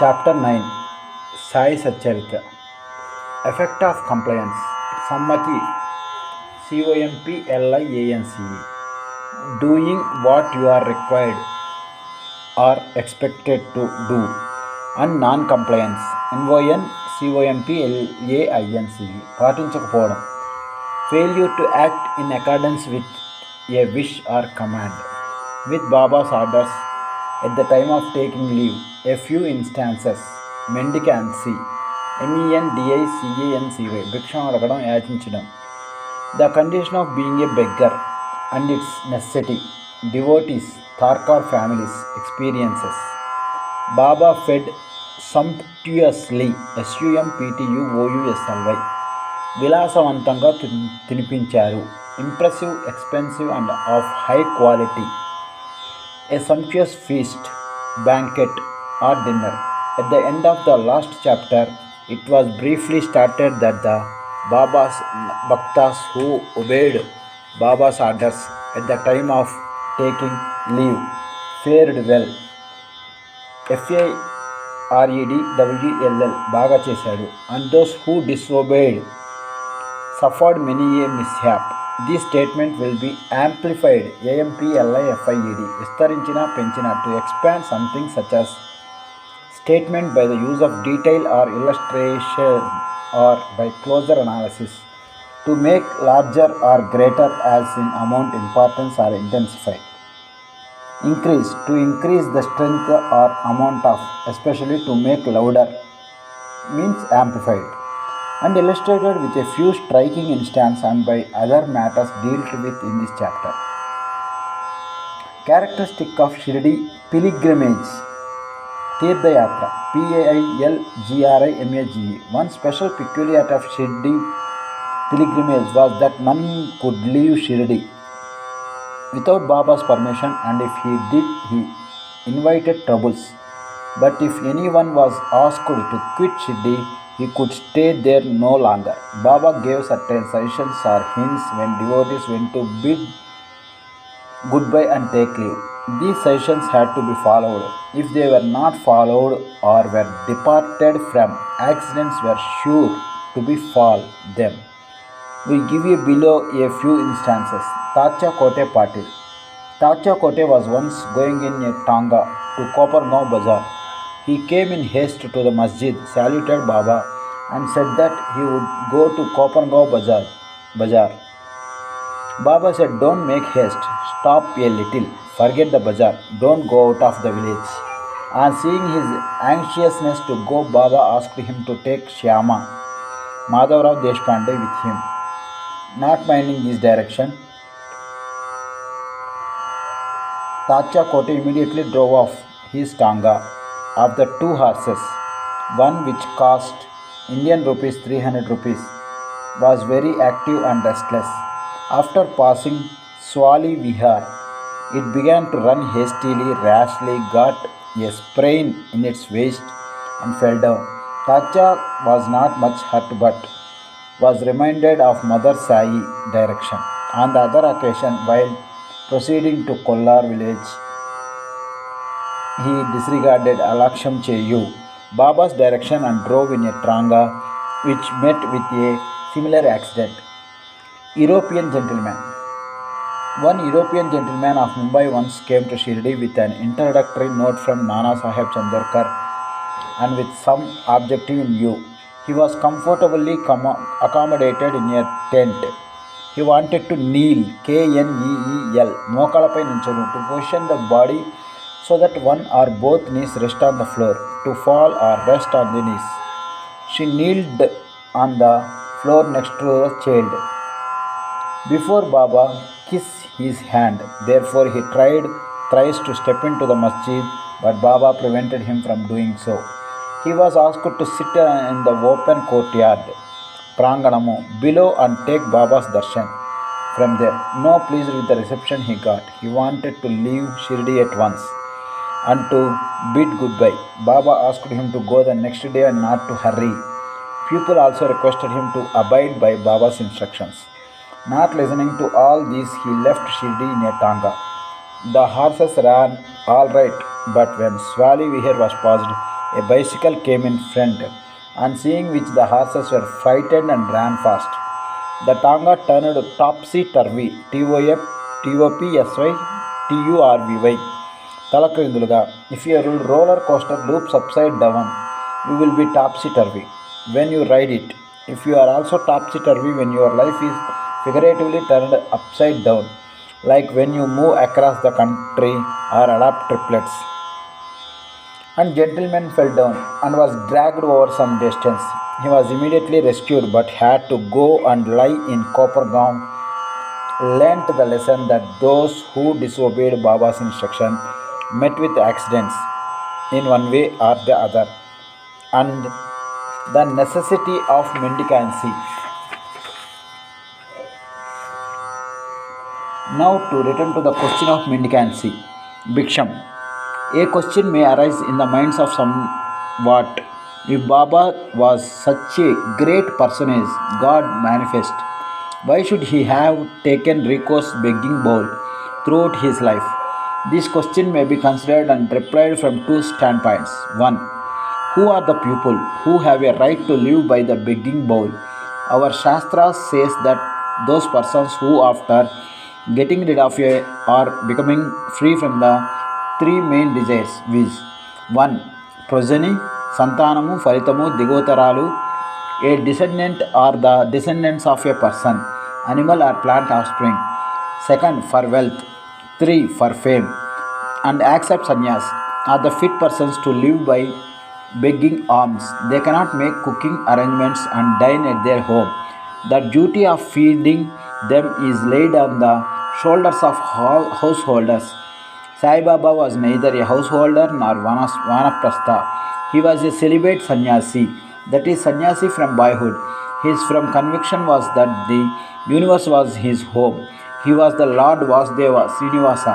Chapter 9 Sai Satcharitra Effect of Compliance Sammati COMPLIANCE Doing what you are required or expected to do, and non-compliance NONCOMPLAINCE పాటించకపోవడం, failure to act in accordance with a wish or command with Baba's orders at the time of taking leave. A few instances: mendicancy, MENDICANCY, భిక్షం అడగడం, యాచించడం. The condition of being a beggar and its necessity. Devotees, Tharkar families, experiences. Baba fed sumptuously, SUMPTUOUSLY, విలాసవంతంగా తినిపించారు. Impressive, expensive and of high quality. A sumptuous feast, banquet or dinner. At the end of the last chapter, it was briefly stated that the Baba's Bhaktas who obeyed Baba's orders at the time of taking leave fared well. FAREDWELL బాగా చేశాడు. And those who disobeyed suffered many a mishap. This statement will be amplified, AMPLIFIED, విస్తరించిన, పెంచిన, to expand something such as statement by the use of detail or illustration or by closer analysis, to make larger or greater as in amount, importance or intensify. Increase, to increase the strength or amount of, especially to make louder, means amplified. And illustrated with a few striking instances and by other matters dealt with in this chapter. Characteristic of Shirdi pilgrimage, Tirthayatra, PAILGRIMAGE. One special peculiarity of Shirdi pilgrimage was that none could leave Shirdi without Baba's permission, and if he did, he invited troubles. But if anyone was asked to quit Shirdi, he could stay there no longer. Baba gave certain suggestions or hints when devotees went to bid goodbye and take leave. These suggestions had to be followed. If they were not followed or were departed from, accidents were sure to befall them. We give you below a few instances. Tacha Kote Patil. Tacha Kote was once going in a tanga to Kopargaon Bazaar. He came in haste to the masjid, saluted Baba and said that he would go to Kopargaon Bazaar. Baba said, "Don't make haste, stop a little, forget the bazaar, don't go out of the village." On seeing his anxiousness to go, Baba asked him to take Shyama, Madhavrao Deshpande, with him. Not minding his direction, Tacha Kote immediately drove off his tanga. Of the two horses, one which cost Indian rupees 300 rupees was very active and restless. After passing Swali Vihar, it began to run hastily, rashly, got a sprain in its waist and fell down. Tacha was not much hurt but was reminded of Mother Sai direction. On the other occasion, while proceeding to Kollar village, he disregarded Alaksham Cheyu, Baba's direction, and drove in a tranga which met with a similar accident. European gentleman. One European gentleman of Mumbai once came to Shirdi with an introductory note from Nana Saheb Chandorkar and with some objective in view. He was comfortably accommodated in a tent. He wanted to kneel, KNEEL, మోకాళ్ళపై నుంచోను, to position the body so that one or both knees rest on the floor, to fall or rest on the knees. She kneeled on the floor next to the child. Before Baba kissed his hand, therefore he tried thrice to step into the masjid, but Baba prevented him from doing so. He was asked to sit in the open courtyard, Pranganamu, below and take Baba's darshan from there. No pleased with the reception he got, he wanted to leave Shirdi at once and to bid goodbye. Baba asked him to go the next day and not to hurry. People also requested him to abide by Baba's instructions. Not listening to all these, he left Shirdi in a tanga. The horses ran all right, but when Swali Vihar was passed, A bicycle came in front, on seeing which the horses were frightened and ran fast. The tanga turned topsy-turvy, TOPSY, తలక్రిందులుగా. If your roller coaster loops upside down, you will be topsy-turvy when you ride it. If you are also topsy-turvy when your life is figuratively turned upside down, like when you move across the country or adopt triplets. And gentleman fell down and was dragged over some distance. He was immediately rescued but had to go and lie in copper gown. Learnt the lesson that those who disobeyed Baba's instruction met with accidents in one way or the other, and the necessity of mendicancy. Now to return to the question of mendicancy. Bhiksham. A question may arise in the minds of somewhat. If Baba was such a great personage, God manifest, why should he have taken recourse begging bowl throughout his life? This question may be considered and replied from two standpoints. 1. Who are the people who have a right to live by the begging bowl? Our Shastras says that those persons who after getting rid of or becoming free from the three main desires, viz. 1. Progeny, Santanamu, Falitamu, Digotaralu, a descendant or the descendants of a person, animal or plant offspring. 2. For wealth. 3. For fame. And accept sannyas are the fit persons to live by begging alms. They cannot make cooking arrangements and dine at their home. The duty of feeding them is laid on the shoulders of householders. Sai Baba was neither a householder nor vanaprastha. He was a celibate sannyasi, that is sannyasi from boyhood. His firm conviction was that the universe was his home. He was the Lord Vasudeva Sreenivasa,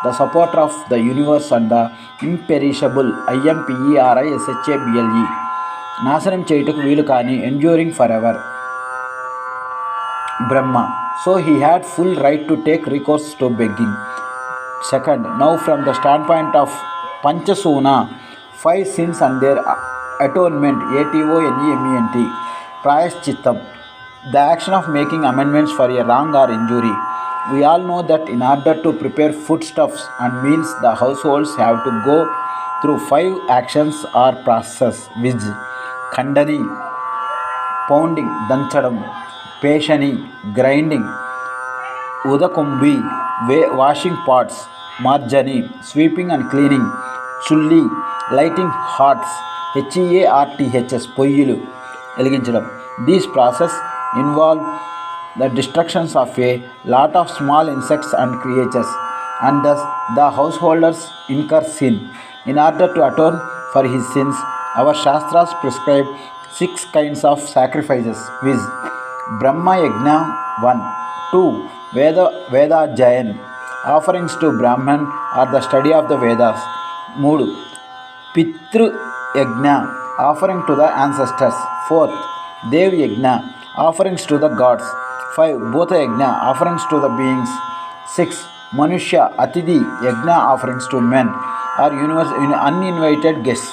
the supporter of the universe and the imperishable IMPERISHABLE, నాశనం చేయుటకు వీలు కాని, enduring forever, Brahma. So he had full right to take recourse to begging. 2. Now from the standpoint of Panchasuna, 5 sins and their atonement, ATONEMENT, Prayaschittam, the action of making amendments for a wrong or injury. We all know that in order to prepare foodstuffs and meals, the households have to go through 5 actions or processes, which Khandani, pounding, Danchadam, Peshani, grinding, Udakumbi, washing pots, Marjani, sweeping and cleaning, Chulli, lighting hearts, HEARTHS, పొయ్యిలు వెలిగించడం. These processes involve the destructions of a lot of small insects and creatures, and thus the householders incur sin. In order to atone for his sins, our Shastras prescribe 6 kinds of sacrifices, viz. Brahma Yajna 1. 2. Veda Jayan, offerings to Brahman or the study of the Vedas. 3. Pitru Yajna, offering to the ancestors. 4. Dev Yajna, offerings to the gods. 5. Bhuta Yajna, offerings to the beings. 6. Manushya Atidhi Yajna, offerings to men or uninvited guests.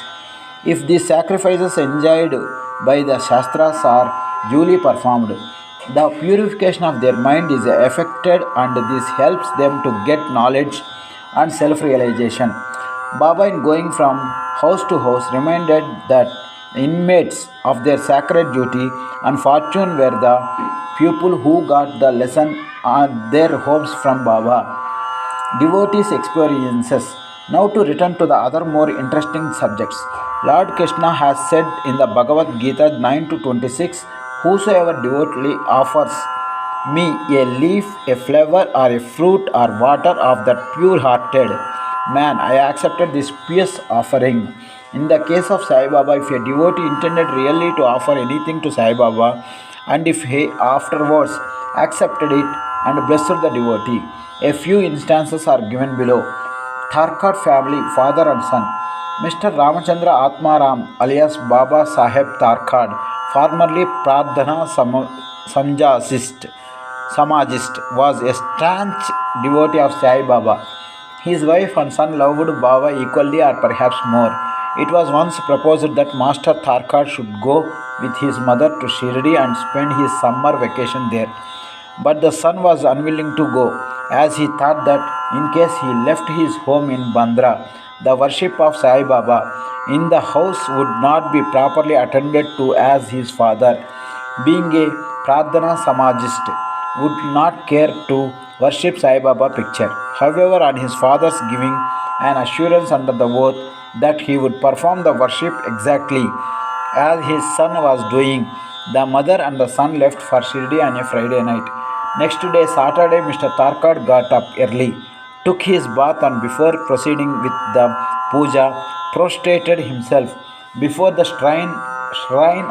If these sacrifices enjoined by the Shastras are duly performed, the purification of their mind is effected, and this helps them to get knowledge and self-realization. Baba, in going from house to house, reminded that the inmates of their sacred duty and fortune were the people who got the lesson at their homes from Baba. Devotees' experiences. Now to return to the other more interesting subjects. Lord Krishna has said in the Bhagavad Gita 9-26, whosoever devotedly offers me a leaf, a flower or a fruit or water of that pure-hearted man, I accepted this pious offering. In the case of Sai Baba, if a devotee intended really to offer anything to Sai Baba, and if he afterwards accepted it and blessed the devotee, a few instances are given below. Tharkar family, father and son. Mr. Ramachandra Atmaram alias Baba Saheb Tarkad, formerly Pradhana Samajist, was a staunch devotee of Sai Baba. His wife and son loved Baba equally or perhaps more. It was once proposed that Master Tharkad should go with his mother to Shirdi and spend his summer vacation there. But the son was unwilling to go, as he thought that in case he left his home in Bandra, the worship of Sai Baba in the house would not be properly attended to, as his father, being a Pradhana Samajist, would not care to worship Sai Baba picture. However, on his father's giving an assurance under the oath that he would perform the worship exactly as his son was doing, the mother and the son left for Shirdi on a Friday night. Next day, Saturday, Mr. Tarkad got up early, took his bath, and before proceeding with the puja, prostrated himself before the shrine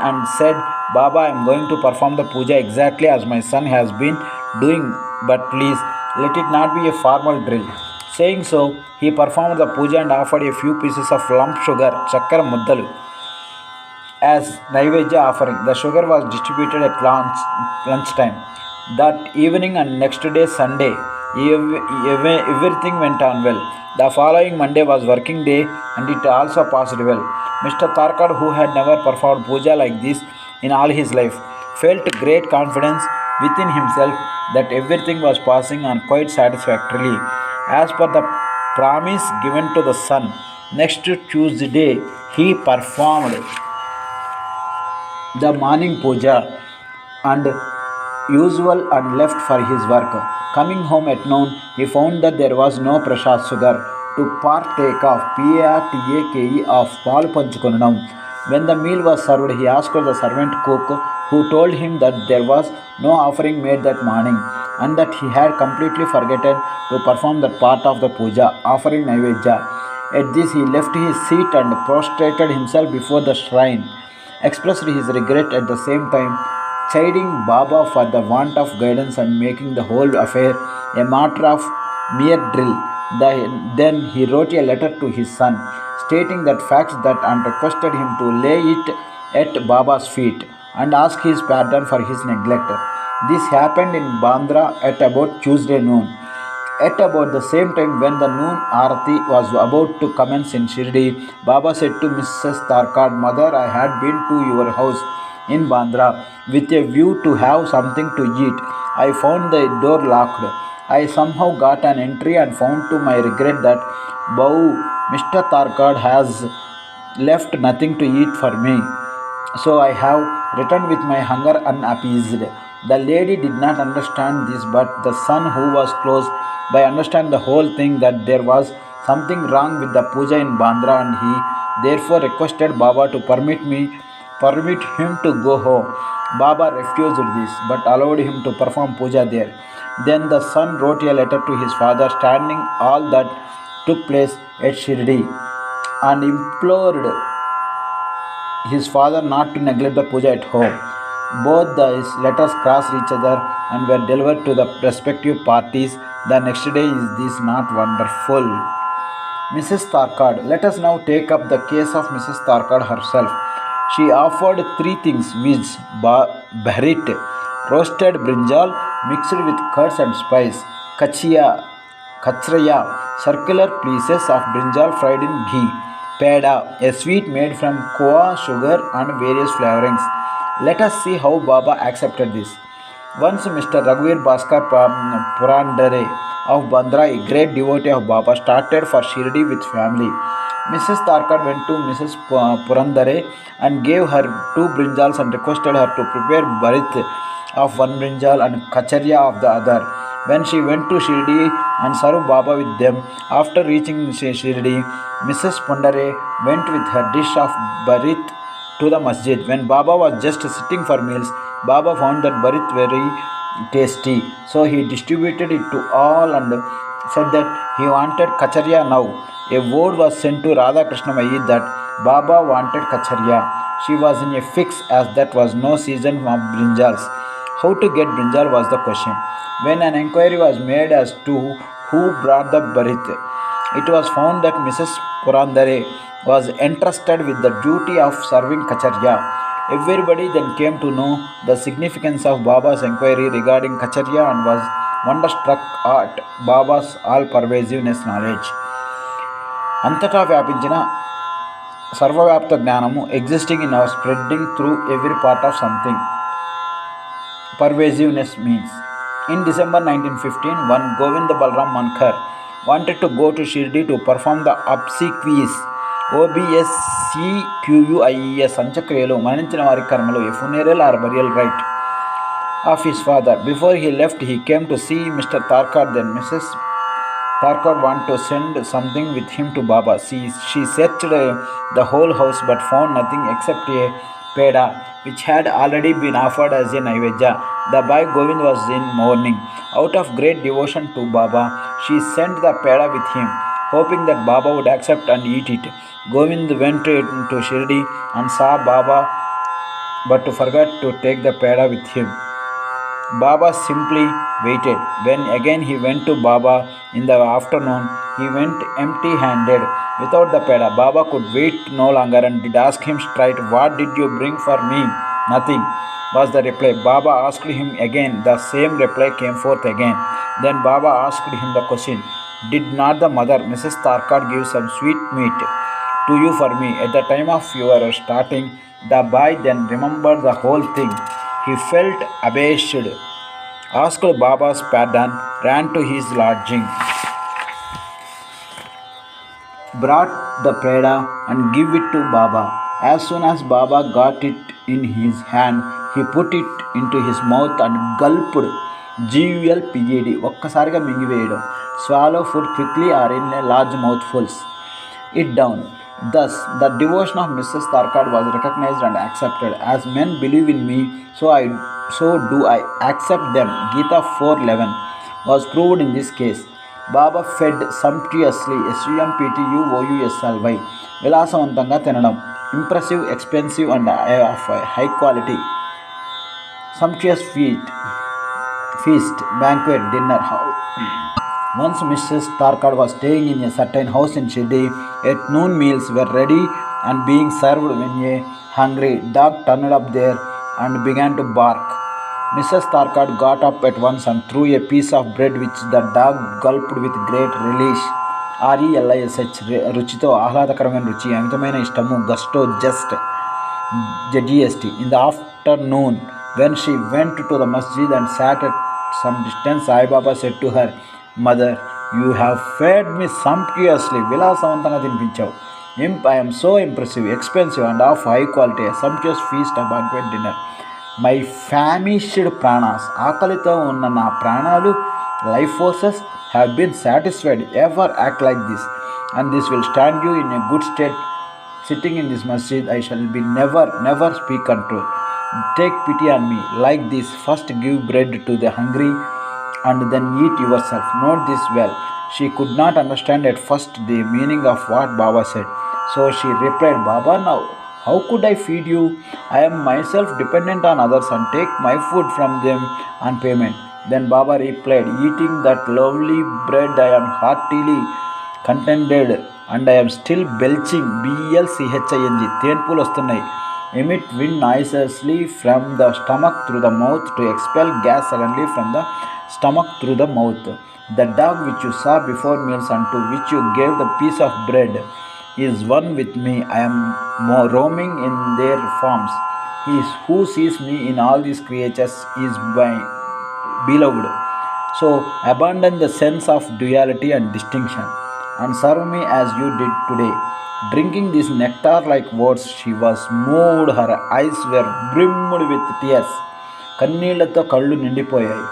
and said, Baba, I am going to perform the puja exactly as my son has been doing, but please let it not be a formal drill. Saying so, he performed the puja and offered a few pieces of lump sugar, chakkar muddalu, as Naivedya offering. The sugar was distributed at lunchtime. That evening and next day, Sunday, everything went on well. The following Monday was working day and it also passed well. Mr. Tarkad, who had never performed puja like this in all his life, felt great confidence within himself that everything was passing on quite satisfactorily, as per the promise given to the son. Next Tuesday, he performed the morning puja and usual and left for his work. Coming home at noon, he found that there was no prasad sugar to partake of PATAKE of Palu Panchukonam. When the meal was served, he asked the servant cook, who told him that there was no offering made that morning and that he had completely forgotten to perform that part of the puja, offering Naivedya. At this, he left his seat and prostrated himself before the shrine, expressed his regret at the same time, chiding Baba for the want of guidance and making the whole affair a matter of mere drill. Then he wrote a letter to his son, stating that facts that and requested him to lay it at Baba's feet and ask his pardon for his neglect. This happened in Bandra at about Tuesday noon. At about the same time, when the noon arati was about to commence in Shirdi, Baba said to Mrs. Tarkad, Mother, I had been to your house in Bandra with a view to have something to eat. I found the door locked. I somehow got an entry and found to my regret that Mr. Tarkad has left nothing to eat for me. So I have returned with my hunger unappeased. The lady did not understand this, but the son, who was close by, understand the whole thing, that there was something wrong with the puja in Bandra, and he therefore requested Baba to permit him to go home. Baba refused this, but allowed him to perform puja there. Then the son wrote a letter to his father, stating all that took place at Shirdi, and implored his father not to neglect the puja at home. Both these letters crossed each other and were delivered to the respective parties the next day. Is this not wonderful? Mrs. Tarkad. Let us now take up the case of Mrs. Tarkad herself. She offered three things, viz. Bharit, roasted brinjal mixed with curds and spice, kachraya, circular pieces of brinjal fried in ghee, peda, a sweet made from koa, sugar and various flavorings. Let us see how Baba accepted this. Once Mr. Raghuveer Bhaskar Purandare of Bandra, a great devotee of Baba, started for Shirdi with family. Mrs. Tarkad went to Mrs. Purandare and gave her 2 brinjals and requested her to prepare bharit of 1 brinjal and kacharya of the other. When she went to Shirdi and served Baba with them, after reaching Shirdi, Mrs. Pundare went with her dish of bharit to the masjid. When Baba was just sitting for meals, Baba found that bharit very tasty, so he distributed it to all and said that he wanted kacharya now. A word was sent to Radha Krishnamayi that Baba wanted kacharya. She was in a fix, as that was no season of brinjals. How to get brinjal was the question. When an inquiry was made as to who brought the bharit, it was found that Mrs. Purandare was entrusted with the duty of serving kacharya. Everybody then came to know the significance of Baba's inquiry regarding kacharya and was wonderstruck at Baba's all-pervasiveness knowledge. అంతటా వ్యాపించిన Sarvavapta Jnanamu existing in our spreading through every part of something. Pervasiveness means. In December 1915, one Govind Balram Mankar wanted to go to Shirdi to perform the obsequies OBSCQUIES Sanchakriyelu Maninchina Vari Karmalu, a funeral or burial rite of his father. Before he left, he came to see Mr. Tarkar. Then Mrs. Tarkar wanted to send something with him to Baba. She searched the whole house but found nothing except a peda which had already been offered as a naivedya. The boy Govind was in mourning. Out of great devotion to Baba, she sent the peda with him, hoping that Baba would accept and eat it. Govind went to Shirdi and saw Baba but forgot to take the peda with him. Baba simply waited. When again he went to Baba in the afternoon, he went empty-handed without the peda. Baba could wait no longer and did ask him straight, "What did you bring for me?" "Nothing," was the reply. Baba asked him again. The same reply came forth again. Then Baba asked him the question, "Did not the mother, Mrs. Tarkar, give some sweet meat to you for me at the time of your starting?" The boy then remembered the whole thing. He felt abashed, asked Baba's pardon, ran to his lodging, brought the peda and gave it to Baba. As soon as Baba got it in his hand, he put it into his mouth and gulped. GULPED, ఒక్కసారిగా మింగివేయడం. Swallow food quickly or in a large mouthfuls. It down. Thus, the devotion of Mrs. Tarkar was recognized and accepted. As men believe in me, so do I accept them. Gita 4:11 was proved in this case. Baba fed sumptuously, SUMPTUOUSLY, విలాసవంతంగా తినడం, impressive, expensive and of high quality. Sumptuous feast, banquet, dinner. Once Mrs. Tarkar was staying in a certain house in Shirdi. At noon meals were ready and being served when a hungry dog turned up there and began to bark. Mrs. Tarkar got up at once and threw a piece of bread which the dog gulped with great relish. RELISH, రుచితో ఆహ్లాదకరమైన రుచి, అమితమైన ఇష్టము, gusto, just, ZGST. In the afternoon, when she went to the masjid and sat at some distance, Sai Baba said to her, "Mother, you have fed me sumptuously. విలాసవంతంగా తినిపించావు. I am so impressive, expensive and of high quality. A sumptuous feast, a banquet dinner. My famished pranas, ఆకలితో ఉన్న నా ప్రాణాలు, life forces, have been satisfied. Ever act like this, and this will stand you in a good state. Sitting in this masjid, I shall be never speak control. Take pity on me. Like this, first give bread to the hungry and then eat yourself. Note this well." She could not understand at first the meaning of what Baba said. So she replied, "Baba, now how could I feed you? I am myself dependent on others and take my food from them on payment." Then Baba replied, "Eating that lovely bread, I am heartily contented and I am still belching, BLCHING, తేన్పులు వస్తున్నాయి. Emit wind noiselessly from the stomach through the mouth to expel gas suddenly from the stomach through the mouth. The dog which you saw before meals and to which you gave the piece of bread is one with me. I am roaming in their forms. He who sees me in all these creatures is my beloved. So abandon the sense of duality and distinction and serve me as you did today." Drinking this nectar-like words, she was moved. Her eyes were brimmed with tears. కన్నీళ్లతో కళ్ళు నిండిపోయాయి.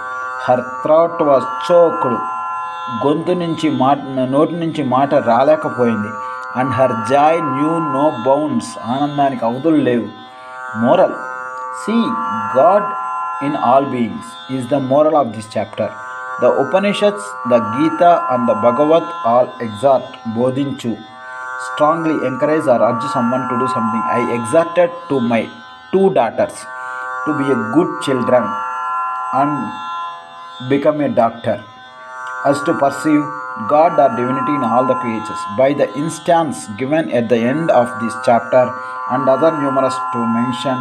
Her throat was choked. నోటి నుంచి మాట రాలేకపోయింది. And her joy knew no bounds. ఆనందానికి అవధులు లేవు. Moral: See God in all beings is the moral of this chapter. The Upanishads, the Gita and the Bhagavad all exhort, bodhinchu, strongly encourage or urge someone to do something. I exhorted to my 2 daughters to be a good children and become a doctor, as to perceive God or divinity in all the creatures. By the instance given at the end of this chapter and other numerous to mention,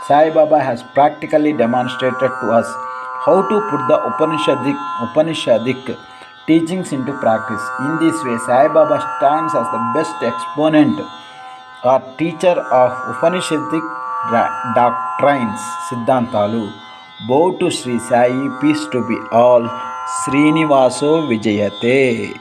Sai Baba has practically demonstrated to us how to put the Upanishadic teachings into practice. In this way, Sai Baba stands as the best exponent or teacher of Upanishadic doctrines సిద్ధాంతాలు. Bow to Shri Sai, peace to be all. శ్రీనివాసో విజయతే.